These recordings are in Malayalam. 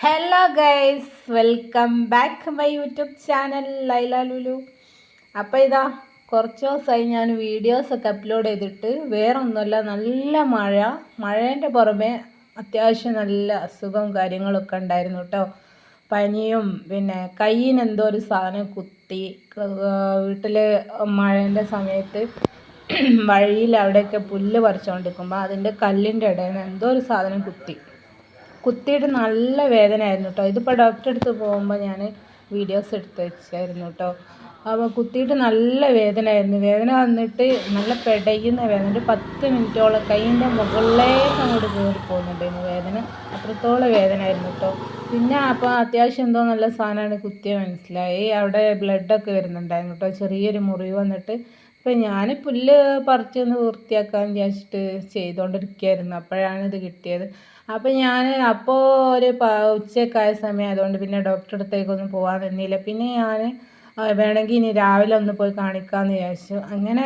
Hello guys, welcome back my YouTube channel Laila Lulu. അപ്പോൾ ഇതാ കുറച്ച് ദിവസമായി ഞാൻ വീഡിയോസൊക്കെ അപ്ലോഡ് ചെയ്തിട്ട്. വേറെ ഒന്നുമല്ല, നല്ല മഴേൻ്റെ പുറമെ അത്യാവശ്യം നല്ല അസുഖവും കാര്യങ്ങളൊക്കെ ഉണ്ടായിരുന്നു കേട്ടോ. പനിയും പിന്നെ കയ്യിന് എന്തോ ഒരു സാധനം കുത്തി. വീട്ടിൽ മഴേൻ്റെ സമയത്ത് വഴിയിൽ അവിടെയൊക്കെ പുല്ല് പറിച്ചുകൊണ്ടിരിക്കുമ്പോൾ അതിൻ്റെ കല്ലിൻ്റെ ഇടയിൽ നിന്ന് എന്തോ ഒരു സാധനം കുത്തിയിട്ട് നല്ല വേദനയായിരുന്നു കേട്ടോ. ഇതിപ്പോൾ ഡോക്ടറെ അടുത്ത് പോകുമ്പോൾ ഞാൻ വീഡിയോസ് എടുത്ത് വെച്ചായിരുന്നു കേട്ടോ. അപ്പോൾ കുത്തിയിട്ട് നല്ല വേദനയായിരുന്നു. വേദന വന്നിട്ട് നല്ല പെടയുന്ന വേദന, ഒരു 10 മിനിറ്റോളം കൈയിൻ്റെ മുകളിലേക്ക് അങ്ങോട്ട് കയറി പോകുന്നുണ്ടായിരുന്നു വേദന. അത്രത്തോളം വേദനയായിരുന്നു കേട്ടോ. പിന്നെ അപ്പോൾ അത്യാവശ്യം എന്തോ നല്ല സാധനമാണ് കുത്തിയത് മനസ്സിലായി. അവിടെ ബ്ലഡൊക്കെ വരുന്നുണ്ടായിരുന്നു കേട്ടോ, ചെറിയൊരു മുറിവ് വന്നിട്ട്. അപ്പോൾ ഞാൻ പുല്ല് പറിച്ചൊന്ന് വൃത്തിയാക്കാൻ വിചാരിച്ചിട്ട് ചെയ്തുകൊണ്ടിരിക്കുകയായിരുന്നു. അപ്പോഴാണ് ഇത് കിട്ടിയത്. അപ്പോൾ ഞാൻ ഒരു ഉച്ചക്കായ സമയം ആയതുകൊണ്ട് പിന്നെ ഡോക്ടറെ അടുത്തേക്കൊന്നും പോകാൻ നിന്നില്ല. പിന്നെ ഞാൻ വേണമെങ്കിൽ ഇനി രാവിലെ ഒന്ന് പോയി കാണിക്കാമെന്ന് വിചാരിച്ചു. അങ്ങനെ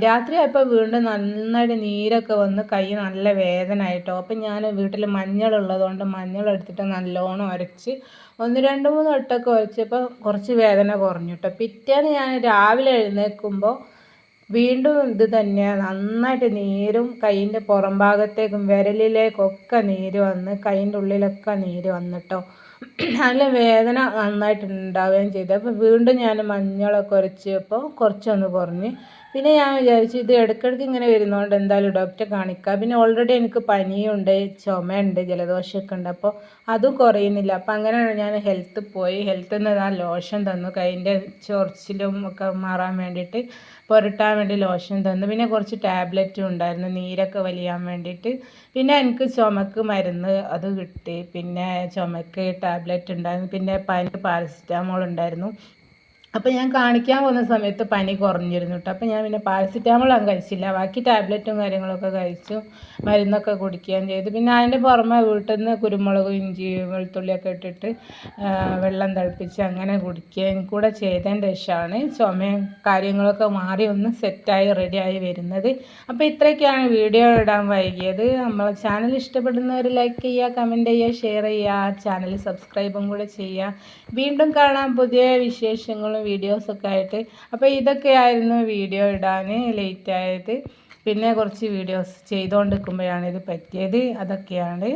രാത്രി ആയപ്പോൾ വീണ്ടും നന്നായിട്ട് നീരൊക്കെ വന്ന് കൈ നല്ല വേദന ആയിട്ടോ. അപ്പം ഞാൻ വീട്ടിൽ മഞ്ഞളുള്ളതുകൊണ്ട് മഞ്ഞൾ എടുത്തിട്ട് നല്ലോണം ഉരച്ച് 1-2-3 വട്ടമൊക്കെ ഉരച്ചപ്പോൾ കുറച്ച് വേദന കുറഞ്ഞു കേട്ടോ. പിറ്റേന്ന് ഞാൻ രാവിലെ എഴുന്നേൽക്കുമ്പോൾ വീണ്ടും ഇത് തന്നെയാണ്, നന്നായിട്ട് നീരും കൈയിൻ്റെ പുറം ഭാഗത്തേക്കും വിരലിലേക്കൊക്കെ നീര് വന്ന് കൈയിൻ്റെ ഉള്ളിലൊക്കെ നീര് വന്നിട്ടോ. നല്ല വേദന നന്നായിട്ട് ഉണ്ടാവുകയും ചെയ്തു. അപ്പോൾ വീണ്ടും ഞാൻ മഞ്ഞളൊക്കെ ഉരച്ചപ്പോൾ കുറച്ചൊന്ന് കുറഞ്ഞ്. പിന്നെ ഞാൻ വിചാരിച്ചു ഇത് ഇടയ്ക്കിടയ്ക്ക് ഇങ്ങനെ വരുന്നതുകൊണ്ട് എന്തായാലും ഡോക്ടറെ കാണിക്കാം. പിന്നെ ഓൾറെഡി എനിക്ക് പനിയുണ്ട്, ചുമയുണ്ട്, ജലദോഷമൊക്കെ ഉണ്ട്. അപ്പോൾ അതും കുറയുന്നില്ല. അപ്പോൾ അങ്ങനെയാണ് ഞാൻ ഹെൽത്ത് പോയി. ഹെൽത്തിൽ നിന്ന് ആ ലോഷൻ തന്നു, കൈയിൻ്റെ ചൊറിച്ചിലും ഒക്കെ മാറാൻ വേണ്ടിയിട്ട് പുരട്ടാൻ വേണ്ടി ലോഷൻ തന്നു. പിന്നെ കുറച്ച് ടാബ്ലറ്റും ഉണ്ടായിരുന്നു നീരൊക്കെ വലിയാൻ വേണ്ടിയിട്ട്. പിന്നെ എനിക്ക് ചുമക്ക് മരുന്ന് അത് കിട്ടി. പിന്നെ ചുമക്ക് ടാബ്ലറ്റ് ഉണ്ടായിരുന്നു. പിന്നെ പനി പാരസിറ്റാമോൾ ഉണ്ടായിരുന്നു. അപ്പോൾ ഞാൻ കാണിക്കാൻ പോകുന്ന സമയത്ത് പനി കുറഞ്ഞിരുന്നു കേട്ടോ. അപ്പോൾ ഞാൻ പിന്നെ പാരസിറ്റാമോൾ കഴിച്ചില്ല, ബാക്കി ടാബ്ലറ്റും കാര്യങ്ങളൊക്കെ കഴിച്ചു, മരുന്നൊക്കെ കുടിക്കുകയും ചെയ്തു. പിന്നെ അതിൻ്റെ പുറമെ വീട്ടിൽ നിന്ന് കുരുമുളകും ഇഞ്ചി വെളുത്തുള്ളിയൊക്കെ ഇട്ടിട്ട് വെള്ളം തിളപ്പിച്ച് അങ്ങനെ കുടിക്കുകയും കൂടെ ചെയ്തതിൻ്റെ ശേഷമാണ് ചുമയും കാര്യങ്ങളൊക്കെ മാറി ഒന്ന് സെറ്റായി റെഡിയായി വരുന്നത്. അപ്പോൾ ഇത്രയൊക്കെയാണ് വീഡിയോ ഇടാൻ വൈകിയത്. നമ്മളെ ചാനൽ ഇഷ്ടപ്പെടുന്നവർ ലൈക്ക് ചെയ്യുക, കമൻറ്റ് ചെയ്യുക, ഷെയർ ചെയ്യുക, ചാനൽ സബ്സ്ക്രൈബും കൂടെ ചെയ്യുക. വീണ്ടും കാണാം പുതിയ വിശേഷങ്ങളും വീഡിയോസൊക്കെ ആയിട്ട്. അപ്പോൾ ഇതൊക്കെയായിരുന്നു വീഡിയോ ഇടാൻ ലേറ്റ് ആയത്. പിന്നെ കുറച്ച് വീഡിയോസ് ചെയ്തുകൊണ്ടിരിക്കുമ്പോഴാണ് ഇത് പറ്റിയത്. അതൊക്കെയാണ്.